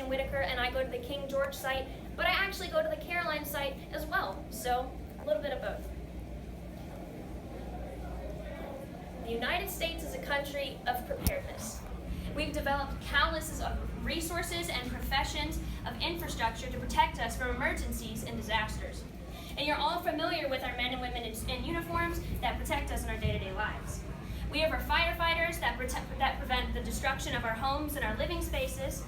Whitaker and I go to the King George site, but I actually go to the Caroline site as well, so a little bit of both. The United States is a country of preparedness. We've developed countless of resources and professions of infrastructure to protect us from emergencies and disasters. And you're all familiar with our men and women in uniforms that protect us in our day-to-day lives. We have our firefighters that prevent the destruction of our homes and our living spaces.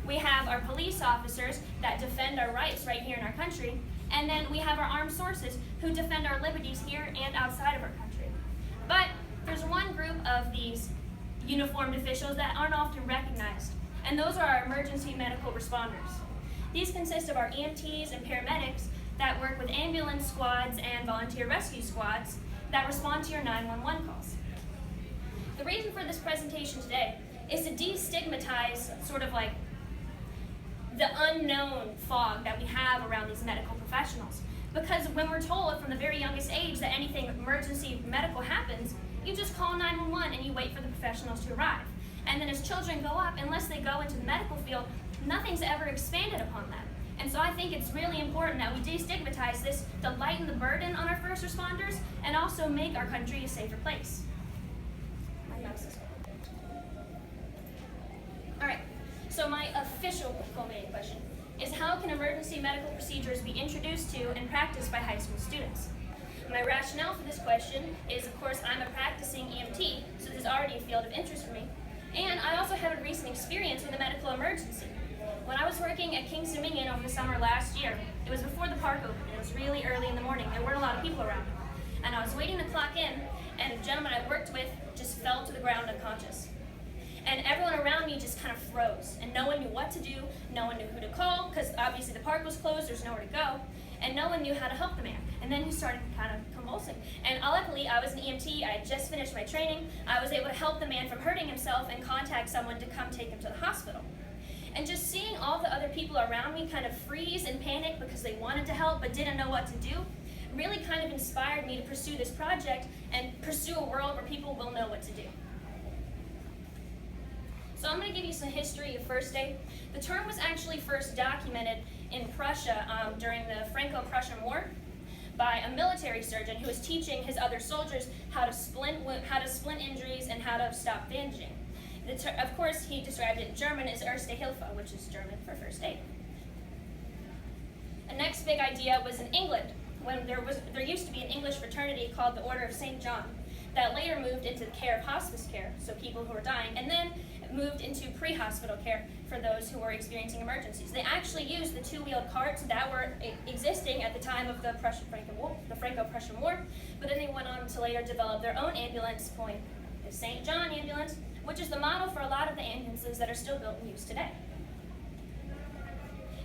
We have our police officers that defend our rights right here in our country. And then we have our armed forces who defend our liberties here and outside of our country. But there's one group of these uniformed officials that aren't often recognized, and those are our emergency medical responders. These consist of our EMTs and paramedics that work with ambulance squads and volunteer rescue squads that respond to your 911 calls. The reason for this presentation today is to destigmatize sort of like the unknown fog that we have around these medical professionals. Because when we're told from the very youngest age that anything emergency medical happens, you just call 911 and you wait for the professionals to arrive. And then as children go up, unless they go into the medical field, nothing's ever expanded upon them. And so I think it's really important that we destigmatize this to lighten the burden on our first responders and also make our country a safer place. All right, so my official culminating question is, how can emergency medical procedures be introduced to and practiced by high school students? My rationale for this question is, of course, I'm a practicing EMT, so this is already a field of interest for me. And I also have a recent experience with a medical emergency. When I was working at King's Dominion over the summer last year, it was before the park opened. It was really early in the morning. There weren't a lot of people around. And I was waiting to clock in, and a gentleman I worked with just fell to the ground unconscious. And everyone around me just kind of froze, and no one knew what to do, no one knew who to call, because obviously the park was closed, there's nowhere to go, and no one knew how to help the man. And then he started kind of convulsing. And luckily, I was an EMT, I had just finished my training, I was able to help the man from hurting himself and contact someone to come take him to the hospital. And just seeing all the other people around me kind of freeze and panic because they wanted to help but didn't know what to do, really kind of inspired me to pursue this project and pursue a world where people will know what to do. So I'm going to give you some history of first aid. The term was actually first documented in Prussia during the Franco-Prussian War by a military surgeon who was teaching his other soldiers how to splint injuries and how to stop bandaging. Of course, he described it in German as Erste Hilfe, which is German for first aid. The next big idea was in England, when there used to be an English fraternity called the Order of St. John that later moved into the care of hospice care, so people who were dying, and then moved into pre-hospital care for those who were experiencing emergencies. They actually used the two-wheeled carts that were existing at the time of the Franco-Prussian War, but then they went on to later develop their own ambulance, coined the St. John ambulance, which is the model for a lot of the ambulances that are still built and used today.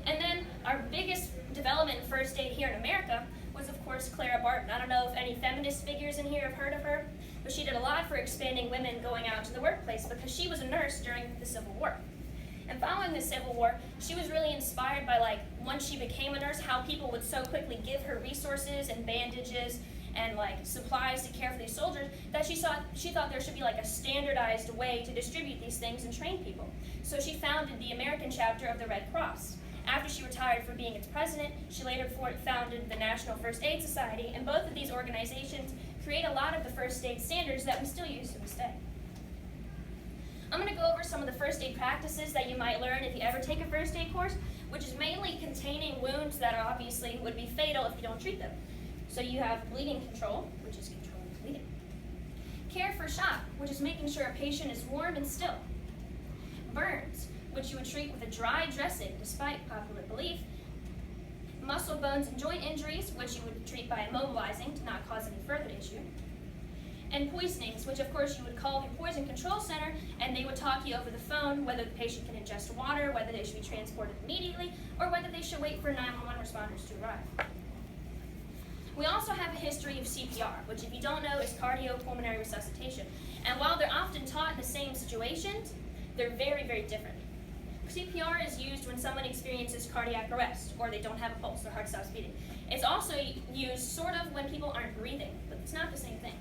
And then our biggest development in first aid here in America was, of course, Clara Barton. I don't know if any feminist figures in here have heard of her, but she did a lot for expanding women going out to the workplace because she was a nurse during the Civil War. And following the Civil War, she was really inspired by, once she became a nurse, how people would so quickly give her resources and bandages and supplies to care for these soldiers, that she thought there should be a standardized way to distribute these things and train people. So she founded the American chapter of the Red Cross. After she retired from being its president, she later founded the National First Aid Society, and both of these organizations create a lot of the first aid standards that we still use to this day. I'm going to go over some of the first aid practices that you might learn if you ever take a first aid course, which is mainly containing wounds that obviously would be fatal if you don't treat them. So you have bleeding control, which is controlling bleeding. Care for shock, which is making sure a patient is warm and still. Burns, which you would treat with a dry dressing, despite popular belief. Muscle, bones, and joint injuries, which you would treat by immobilizing to not cause any further issue. And poisonings, which of course you would call the poison control center, and they would talk you over the phone whether the patient can ingest water, whether they should be transported immediately, or whether they should wait for 911 responders to arrive. We also have a history of CPR, which if you don't know is cardiopulmonary resuscitation. And while they're often taught in the same situations, they're very, very different. CPR is used when someone experiences cardiac arrest, or they don't have a pulse, their heart stops beating. It's also used sort of when people aren't breathing, but it's not the same thing.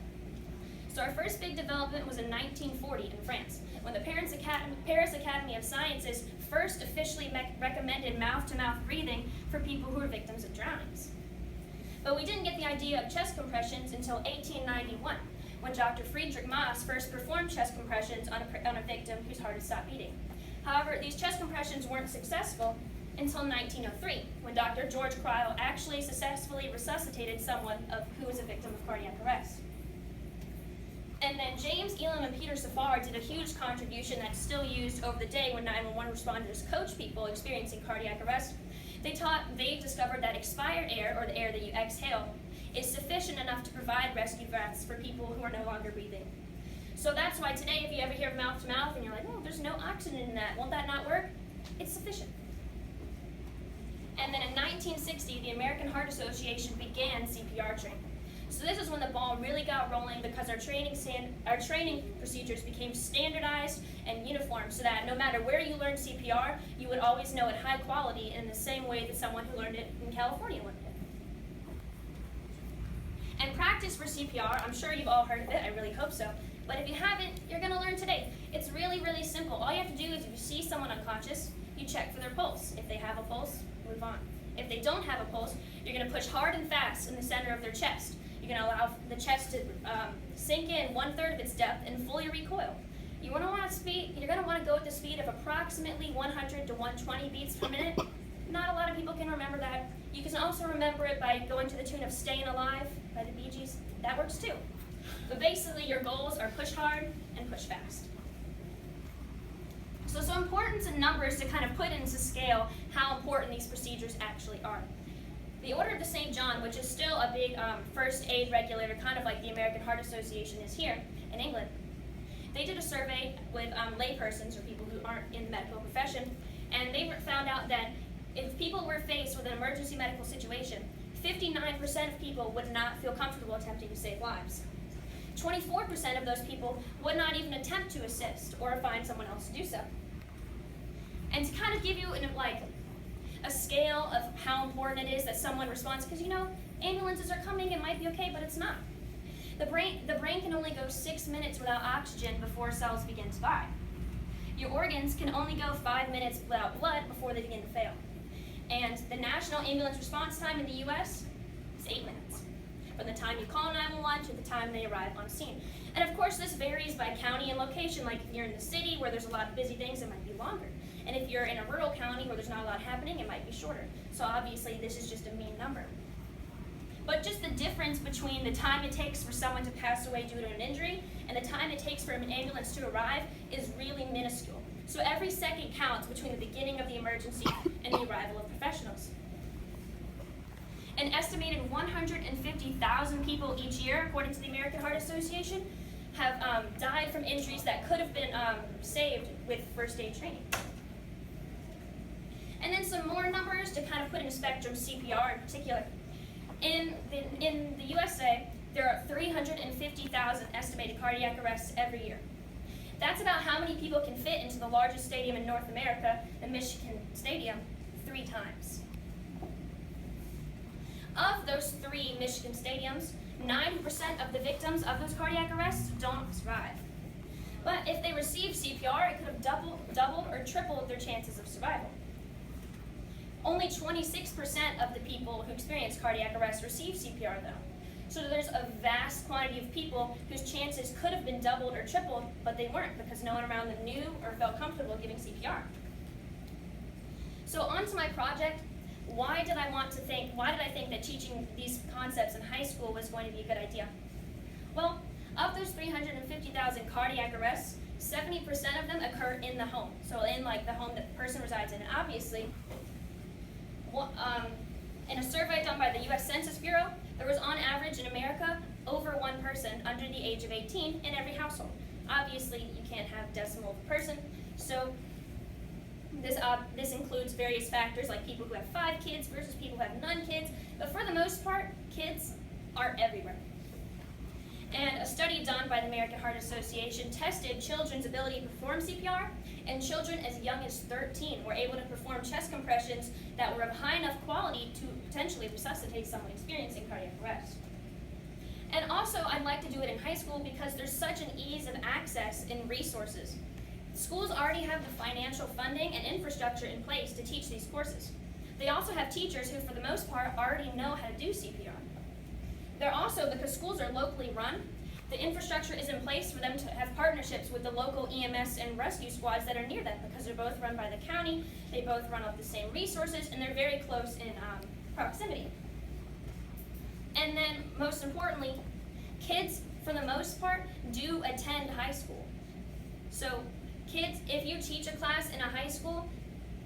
So our first big development was in 1940 in France, when the Paris Academy of Sciences first officially recommended mouth-to-mouth breathing for people who were victims of drownings. But we didn't get the idea of chest compressions until 1891, when Dr. Friedrich Maas first performed chest compressions on a victim whose heart had stopped beating. However, these chest compressions weren't successful until 1903, when Dr. George Cryle actually successfully resuscitated someone who was a victim of cardiac arrest. And then James Elam and Peter Safar did a huge contribution that's still used over the day when 911 responders coach people experiencing cardiac arrest. They discovered that expired air, or the air that you exhale, is sufficient enough to provide rescue breaths for people who are no longer breathing. So that's why today, if you ever hear mouth to mouth and you're like, oh, there's no oxygen in that, won't that not work? It's sufficient. And then in 1960, the American Heart Association began CPR training. So this is when the ball really got rolling, because our training procedures became standardized and uniform, so that no matter where you learned CPR, you would always know it high quality in the same way that someone who learned it in California learned it. And practice for CPR, I'm sure you've all heard of it, I really hope so, but if you haven't, you're going to learn today. It's really, really simple. All you have to do is, if you see someone unconscious, you check for their pulse. If they have a pulse, move on. If they don't have a pulse, you're going to push hard and fast in the center of their chest. You're going to allow the chest to sink in 1/3 of its depth and fully recoil. You're going to want to go at the speed of approximately 100 to 120 beats per minute. Not a lot of people can remember that. You can also remember it by going to the tune of Staying Alive by the Bee Gees. That works too. But basically, your goals are push hard and push fast. So some importance in numbers to kind of put into scale how important these procedures actually are. The Order of the St. John, which is still a big first aid regulator, kind of like the American Heart Association is here in England, they did a survey with laypersons, or people who aren't in the medical profession, and they found out that if people were faced with an emergency medical situation, 59% of people would not feel comfortable attempting to save lives. 24% of those people would not even attempt to assist or find someone else to do so. And to kind of give you a scale of how important it is that someone responds, because ambulances are coming, it might be okay, but it's not. The brain can only go 6 minutes without oxygen before cells begin to die. Your organs can only go 5 minutes without blood before they begin to fail. And the national ambulance response time in the US is 8 minutes, from the time you call 911 to the time they arrive on scene. And of course, this varies by county and location. Like if you're in the city where there's a lot of busy things, it might be longer. And if you're in a rural county where there's not a lot happening, it might be shorter. So obviously, this is just a mean number. But just the difference between the time it takes for someone to pass away due to an injury and the time it takes for an ambulance to arrive is really minuscule. So every second counts between the beginning of the emergency and the arrival of professionals. An estimated 150,000 people each year, according to the American Heart Association, have died from injuries that could have been saved with first aid training. And then some more numbers to kind of put in a spectrum CPR in particular. In the USA, there are 350,000 estimated cardiac arrests every year. That's about how many people can fit into the largest stadium in North America, the Michigan Stadium, 3 times. Of those 3 Michigan stadiums, 90% of the victims of those cardiac arrests don't survive. But if they received CPR, it could have doubled or tripled their chances of survival. Only 26% of the people who experience cardiac arrest receive CPR, though. So there's a vast quantity of people whose chances could have been doubled or tripled, but they weren't because no one around them knew or felt comfortable giving CPR. So on to my project. Why did I think that teaching these concepts in high school was going to be a good idea? Well, of those 350,000 cardiac arrests, 70% of them occur in the home. So in the home that the person resides in. And obviously, in a survey done by the U.S. Census Bureau, there was on average in America over 1 person under the age of 18 in every household. Obviously, you can't have decimal of a person, so this includes various factors like people who have 5 kids versus people who have none kids, but for the most part, kids are everywhere. And a study done by the American Heart Association tested children's ability to perform CPR, and children as young as 13 were able to perform chest compressions that were of high enough quality to potentially resuscitate someone experiencing cardiac arrest. And also, I'd like to do it in high school because there's such an ease of access in resources. Schools already have the financial funding and infrastructure in place to teach these courses. They also have teachers who, for the most part, already know how to do CPR. They're also, because schools are locally run, the infrastructure is in place for them to have partnerships with the local EMS and rescue squads that are near them, because they're both run by the county, they both run off the same resources, and they're very close in proximity. And then, most importantly, kids, for the most part, do attend high school. So, kids, if you teach a class in a high school,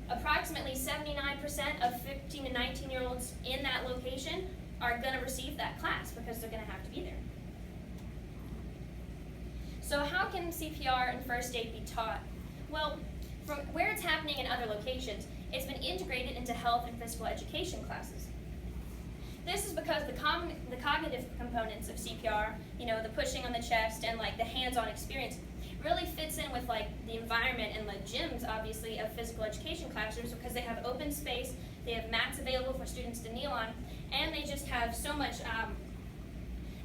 approximately 79% of 15 to 19-year-olds in that location are going to receive that class because they're going to have to be there. So how can CPR and first aid be taught? Well, from where it's happening in other locations, it's been integrated into health and physical education classes. This is because the cognitive components of CPR, the pushing on the chest and like the hands-on experience, really fits in with like the environment and the gyms, obviously, of physical education classrooms, because they have open space, they have mats available for students to kneel on, and they just have so much,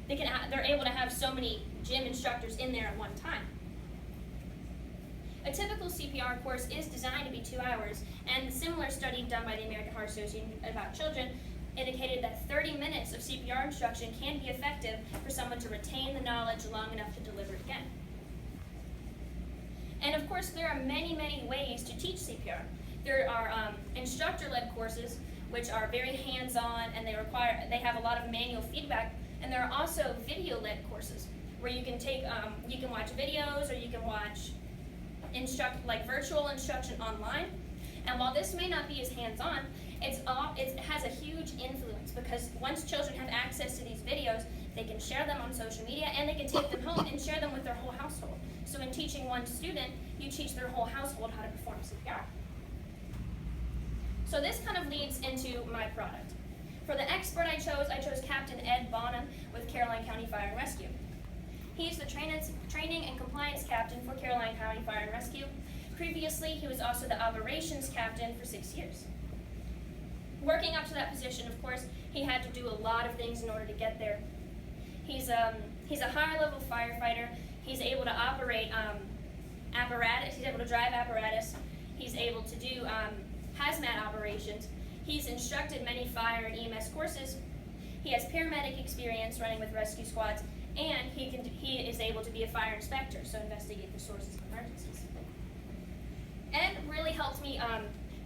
they're able to have so many gym instructors in there at one time. A typical CPR course is designed to be 2 hours, and a similar study done by the American Heart Association about children indicated that 30 minutes of CPR instruction can be effective for someone to retain the knowledge long enough to deliver it again. And of course, there are many, many ways to teach CPR. There are instructor-led courses, which are very hands-on, and they have a lot of manual feedback. And there are also video-led courses where you can you can watch videos, or you can watch virtual instruction online. And while this may not be as hands-on, it has a huge influence, because once children have access to these videos, they can share them on social media, and they can take them home and share them with their whole household. So in teaching one student, you teach their whole household how to perform CPR. So this kind of leads into my product. For the expert I chose Captain Ed Bonham with Caroline County Fire and Rescue. He's the training and compliance captain for Caroline County Fire and Rescue. Previously, he was also the operations captain for 6 years. Working up to that position, of course, he had to do a lot of things in order to get there. He's a higher-level firefighter. He's able to operate apparatus. He's able to drive apparatus. He's able to do hazmat operations. He's instructed many fire and EMS courses. He has paramedic experience running with rescue squads, and he is able to be a fire inspector, so investigate the sources of emergencies. Ed really helped me.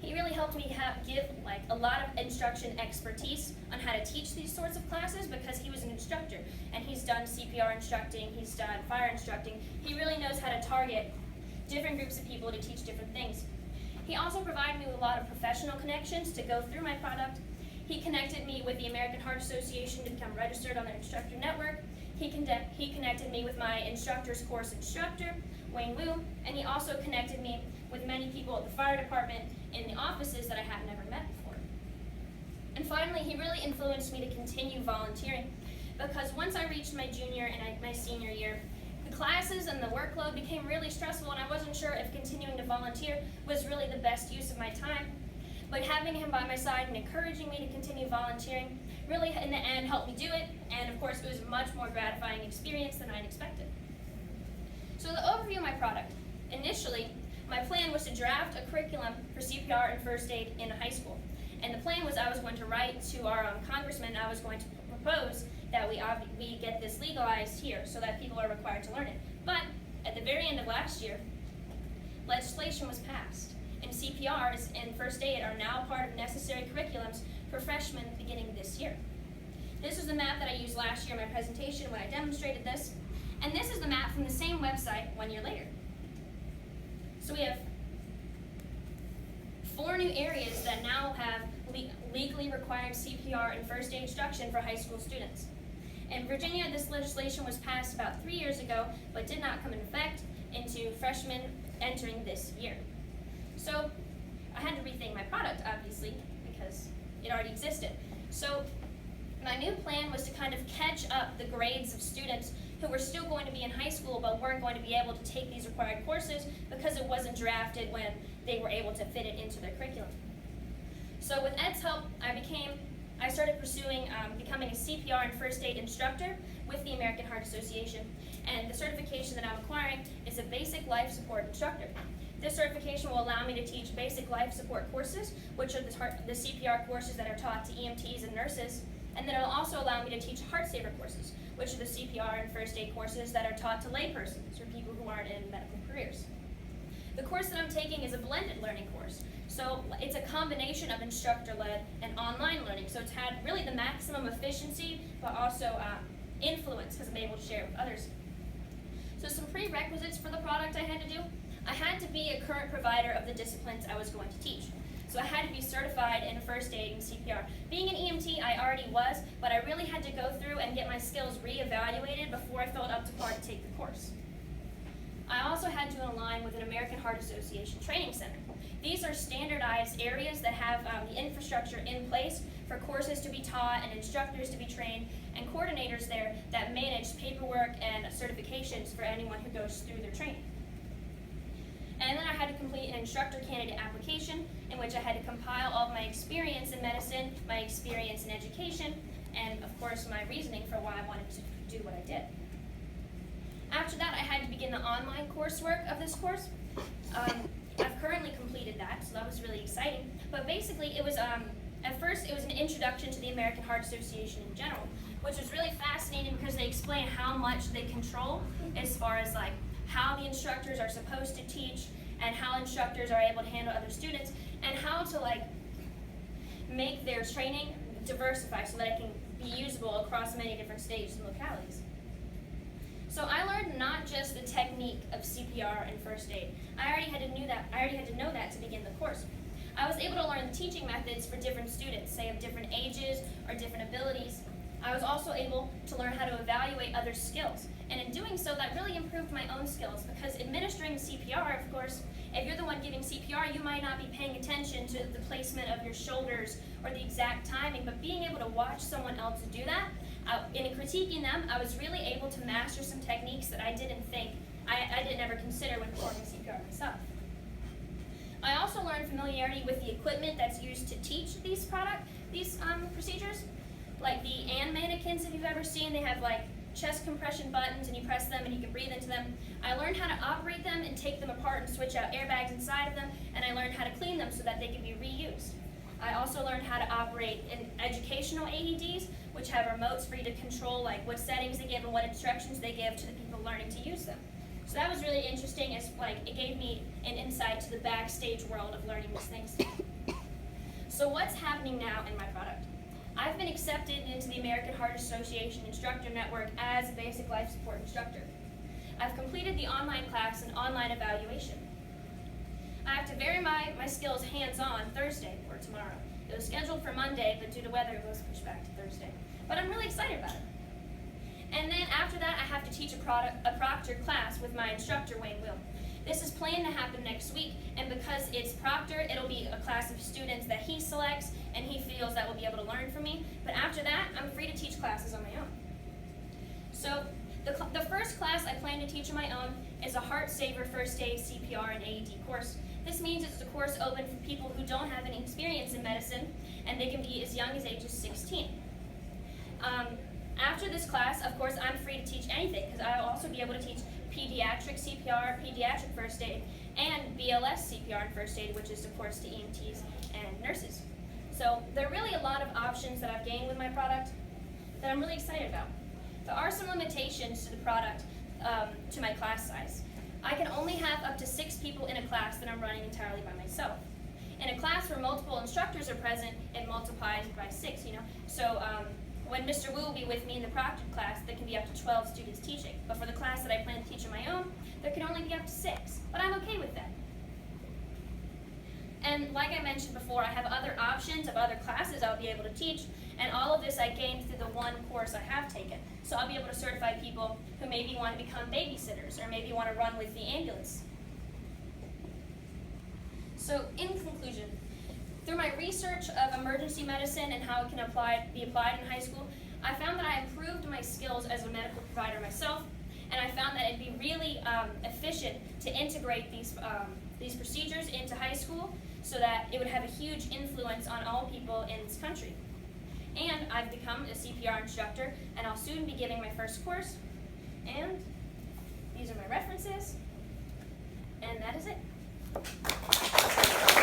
He really helped me give like a lot of instruction expertise on how to teach these sorts of classes, because he was an instructor and he's done CPR instructing, he's done fire instructing. He really knows how to target different groups of people to teach different things. He also provided me with a lot of professional connections to go through my product. He connected me with the American Heart Association to become registered on their instructor network. He connected me with my instructor's course instructor, Wayne Wu, and he also connected me with many people at the fire department in the offices that I had never met before. And finally, he really influenced me to continue volunteering, because once I reached my junior and my senior year, the classes and the workload became really stressful, and I wasn't sure if continuing to volunteer was really the best use of my time. But having him by my side and encouraging me to continue volunteering really, in the end, helped me do it, and of course, it was a much more gratifying experience than I'd expected. So the overview of my product. Initially, my plan was to draft a curriculum for CPR and first aid in high school. And the plan was I was going to write to our congressman, I was going to propose that we get this legalized here so that people are required to learn it. But at the very end of last year, legislation was passed, and CPR and first aid are now part of necessary curriculums for freshmen beginning this year. This was the map that I used last year in my presentation when I demonstrated this, and this is the map from the same website 1 year later. So we have 4 new areas that now have legally required CPR and first aid instruction for high school students. In Virginia, this legislation was passed about 3 years ago, but did not come into effect into freshmen entering this year. So I had to rethink my product, obviously, because it already existed. So my new plan was to kind of catch up the grades of students who were still going to be in high school but weren't going to be able to take these required courses because it wasn't drafted when they were able to fit it into their curriculum. So with Ed's help, I started pursuing becoming a CPR and first aid instructor with the American Heart Association. and the certification that I'm acquiring is a basic life support instructor. This certification will allow me to teach basic life support courses, which are the CPR courses that are taught to EMTs and nurses, and then it'll also allow me to teach heart saver courses, which are the CPR and first aid courses that are taught to laypersons or people who aren't in medical careers. The course that I'm taking is a blended learning course, so it's a combination of instructor-led and online learning, so it's had really the maximum efficiency, but also influence because I'm able to share it with others. So some prerequisites for the product I had to do. I had to be a current provider of the disciplines I was going to teach. So I had to be certified in first aid and CPR. Being an EMT, I already was, but I really had to go through and get my skills reevaluated before I felt up to par to take the course. I also had to align with an American Heart Association training center. These are standardized areas that have the infrastructure in place for courses to be taught and instructors to be trained and coordinators there that manage paperwork and certifications for anyone who goes through their training. And then I had to complete an instructor candidate application in which I had to compile all of my experience in medicine, my experience in education, and of course my reasoning for why I wanted to do what I did. After that, I had to begin the online coursework of this course. I've currently completed that, so that was really exciting. But basically, it was at first it was an introduction to the American Heart Association in general, which was really fascinating because they explain how much they control as far as like how the instructors are supposed to teach and how instructors are able to handle other students and how to like make their training diversify so that it can be usable across many different stages and localities. So I learned not just the technique of CPR and first aid. I already had to know that to begin the course. I was able to learn the teaching methods for different students, say of different ages or different abilities. I was also able to learn how to evaluate other skills. And in doing so, that really improved my own skills because administering CPR, of course, if you're the one giving CPR, you might not be paying attention to the placement of your shoulders or the exact timing, but being able to watch someone else do that, in critiquing them, I was really able to master some techniques that I didn't ever consider when performing CPR myself. I also learned familiarity with the equipment that's used to teach these procedures, like the AND mannequins, if you've ever seen, they have like chest compression buttons and you press them and you can breathe into them. I learned how to operate them and take them apart and switch out airbags inside of them, and I learned how to clean them so that they can be reused. I also learned how to operate in educational AEDs, which have remotes for you to control like what settings they give and what instructions they give to the people learning to use them. So that was really interesting as like it gave me an insight to the backstage world of learning these things. So what's happening now in my product? I've been accepted into the American Heart Association Instructor Network as a basic life support instructor. I've completed the online class and online evaluation. I have to vary my skills hands-on Thursday or tomorrow. It was scheduled for Monday, but due to weather, it was pushed back to Thursday. But I'm really excited about it. And then after that, I have to teach a proctored class with my instructor, Wayne Will. This is planned to happen next week, and because it's proctored, it'll be a class of students that he selects and he feels that will be able to learn from me. But after that, I'm free to teach classes on my own. So the first class I plan to teach on my own is a Heart Saver First Aid, CPR, and AED course. This means it's a course open for people who don't have any experience in medicine, and they can be as young as ages 16. After this class, of course, I'm free to teach anything, because I'll also be able to teach pediatric CPR, pediatric first aid, and BLS CPR and first aid, which is supports to EMTs and nurses. So there are really a lot of options that I've gained with my product that I'm really excited about. There are some limitations to the product, to my class size. I can only have up to 6 people in a class that I'm running entirely by myself. In a class where multiple instructors are present, it multiplies by 6, So when Mr. Wu will be with me in the proctored class, there can be up to 12 students teaching. But for the class that I plan to teach on my own, there can only be up to 6. But I'm okay with that. And like I mentioned before, I have other options of other classes I'll be able to teach, and all of this I gained through the one course I have taken. So I'll be able to certify people who maybe want to become babysitters, or maybe want to run with the ambulance. So in conclusion, through my research of emergency medicine and how it can be applied in high school, I found that I improved my skills as a medical provider myself, and I found that it'd be really efficient to integrate these procedures into high school so that it would have a huge influence on all people in this country. And I've become a CPR instructor, and I'll soon be giving my first course, and These are my references, and that is it.